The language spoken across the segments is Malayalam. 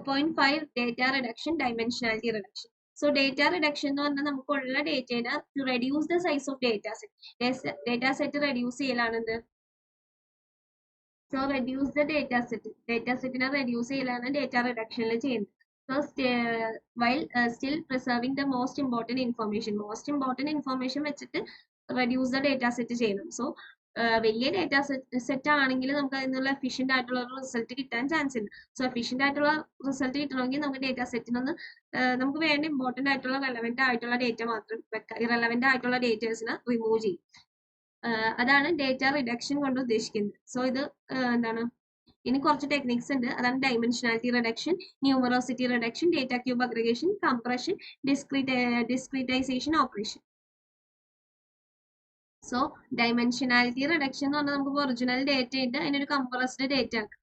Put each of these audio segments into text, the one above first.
2.5 data reduction, dimensionality reduction. So data reduction എന്ന് പറഞ്ഞാൽ നമുക്കുള്ള ഡേറ്റയുടെ to reduce the size of data set. Data set reduce ചെയ്യലാണെന്ത്? So reduce the data set. Data setനെ reduce ചെയ്യലാണ് data reduction ചെയ്യുന്നത്. So while still preserving the most important information. Most important information വെച്ചിട്ട് reduce the data set ചെയ്യണം. So വലിയ ഡേറ്റ സെറ്റ് ആണെങ്കിൽ നമുക്ക് അതിൽ നിന്നുള്ള എഫിഷ്യന്റ് ആയിട്ടുള്ള ഒരു റിസൾട്ട് കിട്ടാൻ ചാൻസ് ഉണ്ട്. സോ എഫിഷ്യന്റ് ആയിട്ടുള്ള റിസൾട്ട് കിട്ടണമെങ്കിൽ നമുക്ക് ഡേറ്റ സെറ്റിനൊന്ന് നമുക്ക് വേണ്ട ഇമ്പോർട്ടന്റ് ആയിട്ടുള്ള റെലവെന്റ് ആയിട്ടുള്ള ഡേറ്റ മാത്രം വെക്കാം. ഇറലവെന്റ് ആയിട്ടുള്ള ഡേറ്റേഴ്സിനെ റിമൂവ് ചെയ്യും. അതാണ് ഡേറ്റ റിഡക്ഷൻ കൊണ്ട് ഉദ്ദേശിക്കുന്നത്. സോ ഇത് എന്താണ്, ഇനി കുറച്ച് ടെക്നിക്സ് ഉണ്ട്. അതാണ് dimensionality reduction, numerosity reduction, data cube aggregation, compression, discretization operation. So dimensionality reduction എന്ന് പറഞ്ഞാൽ നമുക്ക് ഒറിജിനൽ ഡേറ്റ ഉണ്ട്, അതിനൊരു കംപ്രസ്ഡ് ഡേറ്റ ആക്കാം.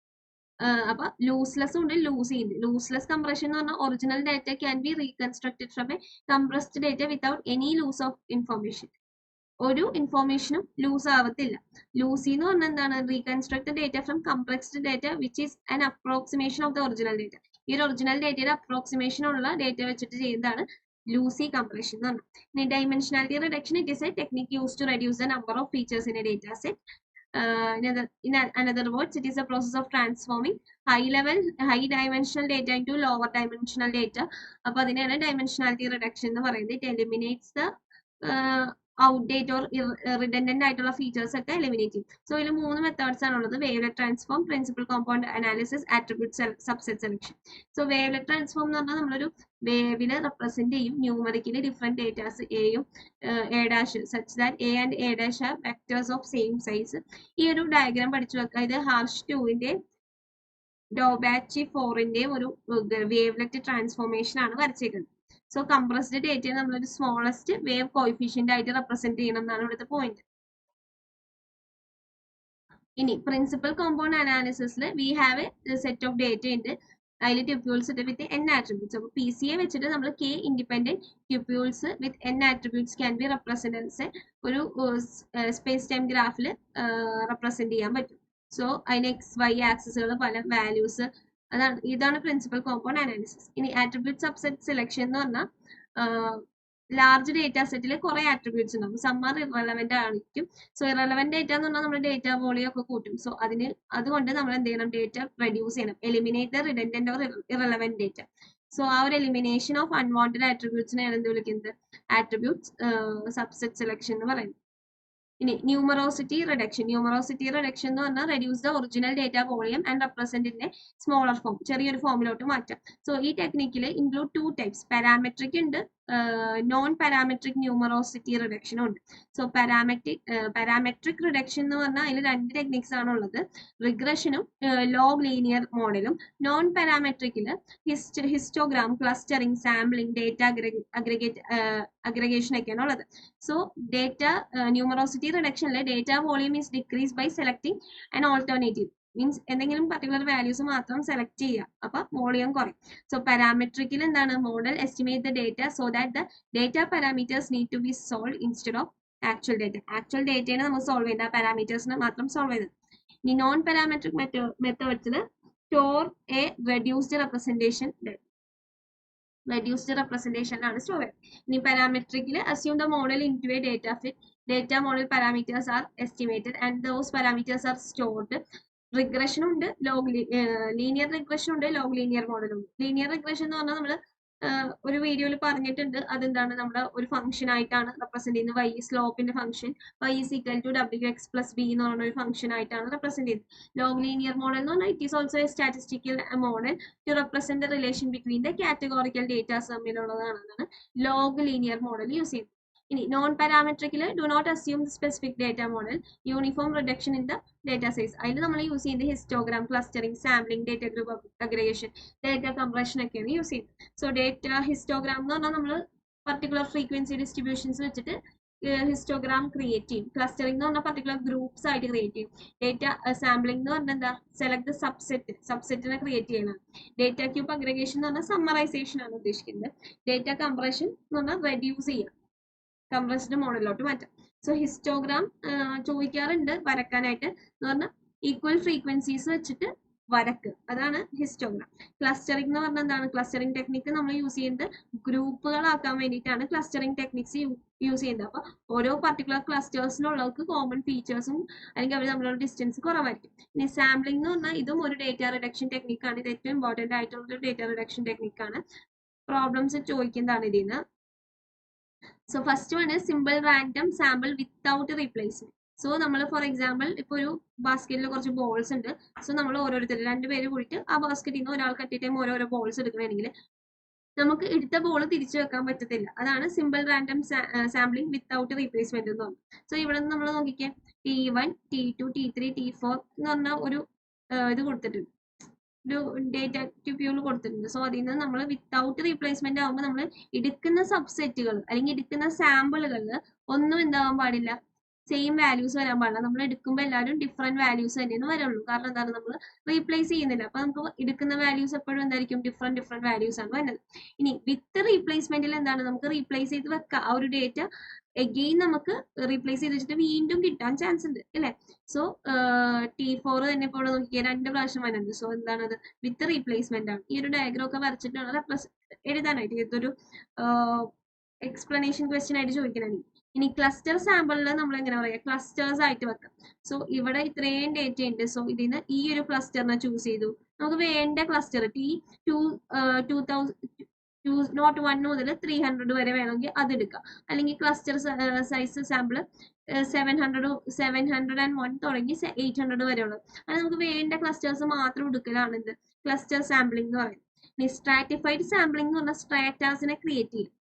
അപ്പൊ ലൂസ്ലെസ് ഉണ്ട്, ലൂസി ഉണ്ട്. ലൂസ്ലെസ് കംപ്രഷൻ എന്ന് പറഞ്ഞാൽ original data can be reconstructed from a compressed data without any loss of information. ഒരു ഇൻഫോർമേഷനും ലൂസ് ആവത്തില്ല. ലൂസി എന്ന് പറഞ്ഞാൽ എന്താണ്? Reconstruct data from compressed data which is an approximation of the original data. ഈ ഒരു ഒറിജിനൽ ഡേറ്റയുടെ അപ്രോക്സിമേഷൻ ഉള്ള ഡേറ്റ വെച്ചിട്ട് ചെയ്യുന്നതാണ് ലൂസി കംപ്രഷൻ എന്ന് പറഞ്ഞാൽ. ഇനി dimensionality reduction, it is a technique use to reduce the number of features in a data set. In another words, it is a process of transforming high dimensional data into lower dimensional data. അപ്പോൾ അതിനെയാണ് ഡൈമെൻഷനാലിറ്റി റിഡക്ഷൻ എന്ന് പറയുന്നത്. It eliminates the outdate or redundant ആയിട്ടുള്ള ഫീച്ചേഴ്സ് ഒക്കെ എലിമിനേറ്റ് ചെയ്യും. സോ ഇതിൽ 3 മെത്തേഡ്സ് ആണുള്ളത്: wavelet transform, principal compound analysis, attribute subset selection. So wavelet transform എന്ന് പറഞ്ഞാൽ നമ്മളൊരു വേവിനെ റെപ്രസെന്റ് ചെയ്യും ന്യൂമറിക്കലി ഡിഫറെന്റ് ഡേറ്റാസ് എയും A dash such that A and A dash are vectors of same size. ഈ ഒരു ഡയഗ്രാം പഠിച്ചു വെക്കുക. ഇത് ഹാർഷ് 2ന്റെ ഡോബാച്ചി 4ന്റെയും ഒരു വേവ്ലെറ്റ് ട്രാൻസ്ഫോർമേഷൻ ആണ് വരച്ചേക്കുന്നത്. സോ കംപ്രസ്ഡ് ഡേറ്റയെ നമ്മളൊരു സ്മോളസ്റ്റ് വേവ് കോഎഫിഷ്യന്റ് ആയിട്ട് റെപ്രസെന്റ് ചെയ്യണം എന്നാണ് ഇവിടുത്തെ പോയിന്റ്. ഇനി പ്രിൻസിപ്പൽ കോമ്പൗണ്ട് അനാലിസിസിൽ we have a set of data ഉണ്ട്. അതിൽ ട്യൂപ്യൂൾസ് വിത്ത് n ആട്രിബ്യൂട്ട്സ്. അപ്പോൾ PCA വെച്ചിട്ട് നമ്മൾ k independent tuples with n attributes can be represents ഒരു സ്പേസ് ടൈം ഗ്രാഫിൽ റെപ്രസെന്റ് ചെയ്യാൻ പറ്റും. സോ അതിന് XY ആക്സിസുകൾ പല വാല്യൂസ്, ഇതാണ് പ്രിൻസിപ്പൽ കോമ്പൗണ്ട് അനാലിസിസ്. ഇനി ആട്രിബ്യൂട്ട് സബ്സെറ്റ് സെലക്ഷൻ എന്ന് പറഞ്ഞാൽ ലാർജ് ഡേറ്റ സെറ്റിൽ കുറെ ആട്രിബ്യൂട്ട്സ് ഉണ്ടാവും. സം ആർ ഇറലവെന്റ് ആയിരിക്കും. സോ ഇറലവെന്റ് ഡേറ്റ എന്ന് പറഞ്ഞാൽ നമ്മുടെ ഡേറ്റ വോളിയം ഒക്കെ കൂട്ടും. സോ അതുകൊണ്ട് നമ്മൾ എന്ത് ചെയ്യണം? ഡേറ്റ റെഡ്യൂസ് ചെയ്യണം. Eliminate the redundant or irrelevant data. So ആ ഒരു എലിമിനേഷൻ ഓഫ് അൺവാണ്ടഡ് ആട്രിബ്യൂട്ട്സിനെയാണ് എന്ത് വിളിക്കുന്നത്? ആട്രിബ്യൂട്ട് സബ്സെറ്റ് സെലക്ഷൻ എന്ന് പറയുന്നത്. ഇനി ന്യൂമറോസിറ്റി റിഡക്ഷൻ. ന്യൂമറോസിറ്റി റിഡക്ഷൻ എന്ന് പറഞ്ഞാൽ reduce the original data volume and represent in A smaller form, ചെറിയൊരു ഫോമിലോട്ട് മാറ്റാം. സോ ഈ ടെക്നിക്കിൽ ഇൻക്ലൂഡ് 2 ടൈപ്സ്. പാരാമെട്രിക് ഉണ്ട്, നോൺ പാരാമെട്രിക് ന്യൂമറോസിറ്റി റിഡക്ഷനും ഉണ്ട്. സോ പാരാമെട്രിക് റിഡക്ഷൻ എന്ന് പറഞ്ഞാൽ അതിൽ 2 ടെക്നിക്സ് ആണ് ഉള്ളത്: റിഗ്രഷനും ലോഗ് ലീനിയർ മോഡലും. നോൺ പാരാമെട്രിക്കിൽ histogram, clustering, sampling, data aggregation ഒക്കെയാണ് ഉള്ളത്. സോ ഡേറ്റ ന്യൂമറോസിറ്റി റിഡക്ഷനിലെ data volume is decrease by selecting an alternative. Means എന്തെങ്കിലും പർട്ടിക്കുലർ വാല്യൂസ് മാത്രം സെലക്ട് ചെയ്യുക, അപ്പൊ വോളിയം കുറയും. സോ പാരാമെട്രിക്കിൽ എന്താണ്? Model estimate the data so that the data parameters need to be solve instead of actual data. Actual ഡേറ്റയാണ് നമ്മൾ സോൾവ് ചെയ്യുന്നത്, ആ പാരാമീറ്റേഴ്സിനെ മാത്രം സോൾവ് ചെയ്തത്. ഇനി നോൺ പാരാമെട്രിക് മെത്തേഡ്സിൽ സ്റ്റോർ എ റെഡ്യൂസ്ഡ് റെപ്രസെന്റേഷൻ ആണ് സ്റ്റോർ ചെയ്യുന്നത്. ഇനി പാരാമെട്രിക്കിൽ assume the model into a data fit. Data model parameters are estimated and those parameters are stored. Regression ഉണ്ട്, ലീനിയർ റിഗ്രഷൻ ഉണ്ട്, ലോഗ് ലീനിയർ മോഡൽ ഉണ്ട്. ലീനിയർ റിഗ്രഷൻ എന്ന് പറഞ്ഞാൽ നമ്മൾ ഒരു വീഡിയോയിൽ പറഞ്ഞിട്ടുണ്ട്. അതെന്താണ്? നമ്മുടെ ഒരു ഫംഗ്ഷൻ ആയിട്ടാണ് റെപ്രസെന്റ് ചെയ്യുന്നത്. y സ്ലോപ്പിന്റെ function y is equal to wx plus b എന്ന് പറയുന്ന ഒരു ഫംഗ്ഷൻ ആയിട്ടാണ് റെപ്രസെന്റ് ചെയ്യുന്നത്. ലോഗ് ലീനിയർ മോഡൽ എന്ന് പറഞ്ഞാൽ it is also a statistical model to represent the relation between the categorical datas തമ്മിലുള്ളതാണ് ലോഗ് ലീനിയർ മോഡൽ യൂസ് ചെയ്യുന്നത്. ഇനി നോൺ പാരാമെട്രിക്കിൽ do not assume the specific data model, uniform reduction in the data size. അതിൽ നമ്മൾ യൂസ് ചെയ്യുന്നത് histogram, clustering, sampling, data group aggregation, data compression ഒക്കെയാണ് യൂസ് ചെയ്യുന്നത്. സോ ഡേറ്റ ഹിസ്റ്റോഗ്രാം എന്ന് പറഞ്ഞാൽ നമ്മൾ പർട്ടിക്കുലർ ഫ്രീക്വൻസി ഡിസ്ട്രിബ്യൂഷൻസ് വെച്ചിട്ട് ഹിസ്റ്റോഗ്രാം ക്രിയേറ്റ് ചെയ്യും. ക്ലസ്റ്ററിംഗ് എന്ന് പറഞ്ഞാൽ പർട്ടിക്കുലർ ഗ്രൂപ്പ്സ് ആയിട്ട് ക്രിയേറ്റ് ചെയ്യും. ഡേറ്റ സാമ്പിളിംഗ് എന്ന് പറഞ്ഞാൽ എന്താ? സെലക്ട് ദ സബ്സെറ്റിനെ ക്രിയേറ്റ് ചെയ്യുന്നത്. ഡേറ്റ ക്യൂബ് അഗ്രിഗേഷൻ എന്ന് പറഞ്ഞാൽ സമ്മറൈസേഷൻ ആണ് ഉദ്ദേശിക്കുന്നത്. ഡേറ്റ കംപ്രഷൻ എന്ന് പറഞ്ഞാൽ റെഡ്യൂസ് ചെയ്യുക, കംപ്രസ്ഡ് മോഡലിലോട്ട് മാറ്റാം. സോ ഹിസ്റ്റോഗ്രാം ചോദിക്കാറുണ്ട് വരക്കാനായിട്ട്. എന്ന് പറഞ്ഞാൽ ഈക്വൽ ഫ്രീക്വൻസീസ് വെച്ചിട്ട് വരക്ക്, അതാണ് ഹിസ്റ്റോഗ്രാം. ക്ലസ്റ്ററിംഗ് എന്ന് പറഞ്ഞാൽ എന്താണ്? ക്ലസ്റ്ററിംഗ് ടെക്നിക്ക് നമ്മൾ യൂസ് ചെയ്യുന്നത് ഗ്രൂപ്പുകളാക്കാൻ വേണ്ടിയിട്ടാണ് ക്ലസ്റ്ററിംഗ് ടെക്നിക്സ് യൂസ് ചെയ്യുന്നത്. അപ്പൊ ഓരോ പർട്ടിക്കുലർ ക്ലസ്റ്റേഴ്സിനുള്ളവർക്ക് കോമൺ ഫീച്ചേഴ്സും അല്ലെങ്കിൽ അവർ തമ്മിലുള്ള ഡിസ്റ്റൻസ് കുറവായിരിക്കും. ഇനി സാമ്പിളിംഗ് എന്ന് പറഞ്ഞാൽ ഇതും ഒരു ഡേറ്റ റിഡക്ഷൻ ടെക്നിക്കാണ്. ഇത് ഏറ്റവും ഇമ്പോർട്ടന്റ് ആയിട്ടുള്ള ഒരു ഡേറ്റ റിഡക്ഷൻ ടെക്നിക്കാണ്. പ്രോബ്ലംസ് ചോദിക്കുന്നതാണ് ഇതിൽ നിന്ന്. So first one is simple random sample without replacement. So നമ്മൾ ഫോർ എക്സാമ്പിൾ ഇപ്പോൾ ഒരു ബാസ്കറ്റിൽ കുറച്ച് ബോൾസ് ഉണ്ട്. സോ നമ്മൾ ഓരോരുത്തർ 2 പേര് കൂടിയിട്ട് ആ ബാസ്കറ്റിൽ നിന്ന് ഒരാൾക്ക് അറ്റ് ടൈം ഓരോരോ ബോൾസ് എടുക്കണമെങ്കിൽ നമുക്ക് എടുത്ത ബോൾ തിരിച്ചു വെക്കാൻ പറ്റത്തില്ല. അതാണ് simple random sampling without replacement എന്ന് പറഞ്ഞത്. സോ ഇവിടെ നിന്ന് നമ്മൾ നോക്കിക്കേ, T1, T2, T3, T4 എന്ന് പറഞ്ഞ ഒരു ഇത് കൊടുത്തിട്ടുണ്ട്, ഒരു ഡേറ്റ ട്യൂബ്യൂൾ കൊടുത്തിട്ടുണ്ട്. സോ അതിൽ നിന്ന് നമ്മൾ വിത്തൗട്ട് റീപ്ലേസ്മെന്റ് ആകുമ്പോൾ നമ്മൾ എടുക്കുന്ന സബ്സെറ്റുകൾ അല്ലെങ്കിൽ എടുക്കുന്ന സാമ്പിളുകളിൽ ഒന്നും എന്താവാൻ പാടില്ല, സെയിം വാല്യൂസ് വരാൻ പാടില്ല. നമ്മൾ എടുക്കുമ്പോൾ എല്ലാവരും ഡിഫറെന്റ് വാല്യൂസ് തന്നെയാണ് വരുള്ളൂ. കാരണം എന്താണ്? നമ്മൾ റീപ്ലേസ് ചെയ്യുന്നില്ല. അപ്പൊ നമുക്ക് എടുക്കുന്ന വാല്യൂസ് എപ്പോഴും എന്തായിരിക്കും? ഡിഫറെന്റ് വാല്യൂസ് ആണ് വരുന്നത്. ഇനി വിത്ത് റീപ്ലേസ്മെന്റിൽ എന്താണ്? നമുക്ക് റീപ്ലേസ് ചെയ്ത് വെക്കാം. ആ ഒരു ഡേറ്റ എഗെയിൻ നമുക്ക് റീപ്ലേസ് ചെയ്ത് വെച്ചിട്ട് വീണ്ടും കിട്ടാൻ ചാൻസ് ഉണ്ട് അല്ലേ? സോ T4 തന്നെ ഇപ്പോൾ ഇവിടെ നോക്കിയാൽ 2 പ്രാവശ്യം വരുന്നുണ്ട്. സോ എന്താണത്? വിത്ത് റീപ്ലേസ്മെന്റ് ആണ്. ഈ ഒരു ഡയഗ്രം ഒക്കെ വരച്ചിട്ടാണ് എഴുതാനായിട്ട്. ഇതൊരു എക്സ്പ്ലനേഷൻ ക്വസ്റ്റ്യൻ ആയിട്ട് ചോദിക്കണേ. ഇനി ക്ലസ്റ്റർ സാമ്പിളിൽ നമ്മൾ എങ്ങനെ പറയാം? ക്ലസ്റ്റേഴ്സ് ആയിട്ട് വെക്കാം. സോ ഇവിടെ ഇത്രയും ഡേറ്റ ഉണ്ട്. സോ ഇതിന് ഈ ഒരു ക്ലസ്റ്ററിനെ ചൂസ് ചെയ്തു. നമുക്ക് വേണ്ട ക്ലസ്റ്റർ T201 മുതൽ 300 വരെ വേണമെങ്കിൽ അത് എടുക്കാം. അല്ലെങ്കിൽ ക്ലസ്റ്റർ സൈസ് സാമ്പിൾ 701 തുടങ്ങി 800 വരെയുള്ളത്. അത് നമുക്ക് വേണ്ട ക്ലസ്റ്റേഴ്സ് മാത്രം എടുക്കലാണ് ഇത് ക്ലസ്റ്റർ സാമ്പിളിംഗ് എന്ന് പറയുന്നത്. ഇനി സ്ട്രാറ്റിഫൈഡ് സാമ്പിളിംഗ് എന്ന് പറഞ്ഞാൽ സ്ട്രാറ്റാസിനെ ക്രിയേറ്റ് ചെയ്യും.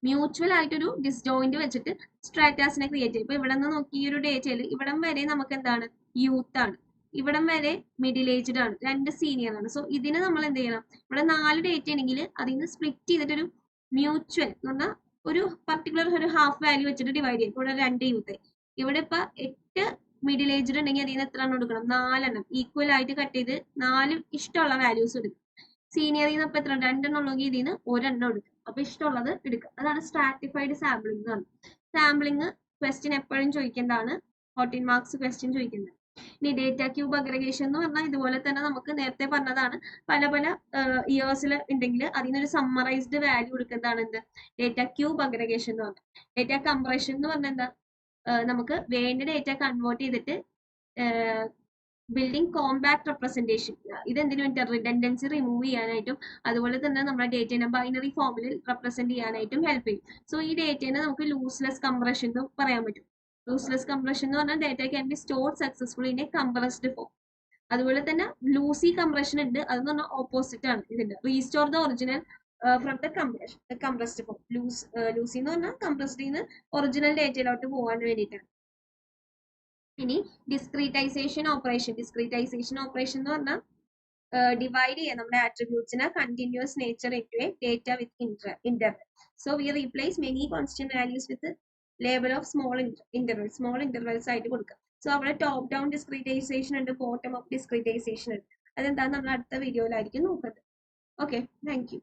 മ്യൂച്വൽ ആയിട്ടൊരു ഡിസ്ജോയിന്റ് വെച്ചിട്ട് സ്ട്രാറ്റാസിനെ ക്രിയേറ്റ് ചെയ്യും. ഇപ്പൊ ഇവിടെ നിന്ന് നോക്കി ഈ ഒരു ഡേറ്റയിൽ ഇവിടം വരെ നമുക്ക് എന്താണ്? യൂത്ത് ആണ്. ഇവിടം വരെ മിഡിൽ ഏജ്ഡ് ആണ്. 2 സീനിയർ ആണ്. സോ ഇതിന് നമ്മൾ എന്ത് ചെയ്യണം? ഇവിടെ 4 ഡേറ്റ ആണെങ്കിൽ അതിൽ നിന്ന് സ്പ്ലിറ്റ് ചെയ്തിട്ടൊരു മ്യൂച്വൽ എന്ന് പറഞ്ഞാൽ ഒരു പർട്ടിക്കുലർ ഒരു ഹാഫ് വാല്യൂ വെച്ചിട്ട് ഡിവൈഡ് ചെയ്യും. ഇവിടെ 2 യൂത്ത്. ഇവിടെ ഇപ്പൊ 8 മിഡിൽ ഏജ്ഡ് ഉണ്ടെങ്കിൽ അതിൽ നിന്ന് എത്ര എണ്ണം എടുക്കണം? 4 എണ്ണം ഈക്വൽ ആയിട്ട് കട്ട് ചെയ്ത് 4 ഇഷ്ടമുള്ള വാല്യൂസ് എടുക്കും. സീനിയറിൽ നിന്ന് ഇപ്പൊ എത്ര? 2 എണ്ണം ഉള്ളെങ്കിൽ ഇതിൽ നിന്ന് 1 എണ്ണം എടുക്കും. അപ്പൊ ഇഷ്ടമുള്ളത് എടുക്കുക. അതാണ് സ്ട്രാറ്റിഫൈഡ് സാമ്പിളിംഗ് എന്ന് പറയുന്നത്. സാമ്പിളിംഗ് ക്വസ്റ്റ്യൻ എപ്പോഴും ചോദിക്കേണ്ടതാണ്. 14 മാർക്സ് ക്വസ്റ്റ്യൻ ചോദിക്കുന്നത്. ഇനി ഡേറ്റ ക്യൂബ് അഗ്രഗേഷൻ എന്ന് പറഞ്ഞാൽ ഇതുപോലെ തന്നെ നമുക്ക് നേരത്തെ പറഞ്ഞതാണ്. പല ഇയേഴ്സിൽ ഉണ്ടെങ്കിൽ അതിനൊരു സമ്മറൈസ്ഡ് വാല്യൂ എടുക്കുന്നതാണ് എന്ത്? ഡേറ്റ ക്യൂബ് അഗ്രഗേഷൻ എന്ന് പറഞ്ഞാൽ. ഡേറ്റ കംപ്രഷൻ എന്ന് പറഞ്ഞാൽ എന്താ? നമുക്ക് വേണ്ട ഡേറ്റ കൺവേർട്ട് ചെയ്തിട്ട് ബിൽഡിംഗ് കോമ്പാക്ട് റെപ്രസെന്റേഷൻ. ഇതെന്തിനു വേണ്ടി? റിഡൻഡൻസി റിമൂവ് ചെയ്യാനായിട്ടും അതുപോലെ തന്നെ നമ്മുടെ ഡേറ്റനെ ബൈനറി ഫോമിൽ റെപ്രസെന്റ് ചെയ്യാനായിട്ടും ഹെൽപ്പ് ചെയ്യും. സോ ഈ ഡേറ്റനെ നമുക്ക് ലൂസ്ലെസ് കംപ്രഷൻ എന്ന് പറയാൻ പറ്റും. ലൂസ്ലെസ് കംപ്രഷൻ എന്ന് പറഞ്ഞാൽ data can be stored successfully in A compressed form. അതുപോലെ തന്നെ ലൂസി കംപ്രഷൻ ഉണ്ട്. അതെന്ന് പറഞ്ഞാൽ ഓപ്പോസിറ്റ് ആണ് ഇതിന്റെ. Restore the original from the compressed form. Lucy എന്ന് പറഞ്ഞാൽ കംപ്രസ്ഡ് നിന്ന് ഒറിജിനൽ ഡേറ്റയിലോട്ട് പോകാൻ വേണ്ടിയിട്ടാണ്. ഇനി ഡിസ്ക്രീറ്റൈസേഷൻ ഓപ്പറേഷൻ. ഡിസ്ക്രീറ്റൈസേഷൻ ഓപ്പറേഷൻ എന്ന് പറഞ്ഞാൽ ഡിവൈഡ് ചെയ്യാം നമ്മുടെ ആട്രിബ്യൂട്ട്സിനെ continuous nature into a data with interval. So we replace many constant values with label of small intervals ആയിട്ട് കൊടുക്കുക. സോ അവിടെ ടോപ്പ് ഡൗൺ ഡിസ്ക്രീറ്റൈസേഷൻ ഉണ്ട്, ബോട്ടം അപ്പ് ഡിസ്ക്രീറ്റൈസേഷൻ ഉണ്ട്. അതെന്താന്ന് നമ്മൾ അടുത്ത വീഡിയോയിലായിരിക്കും നോക്കുന്നത്. Okay, thank U.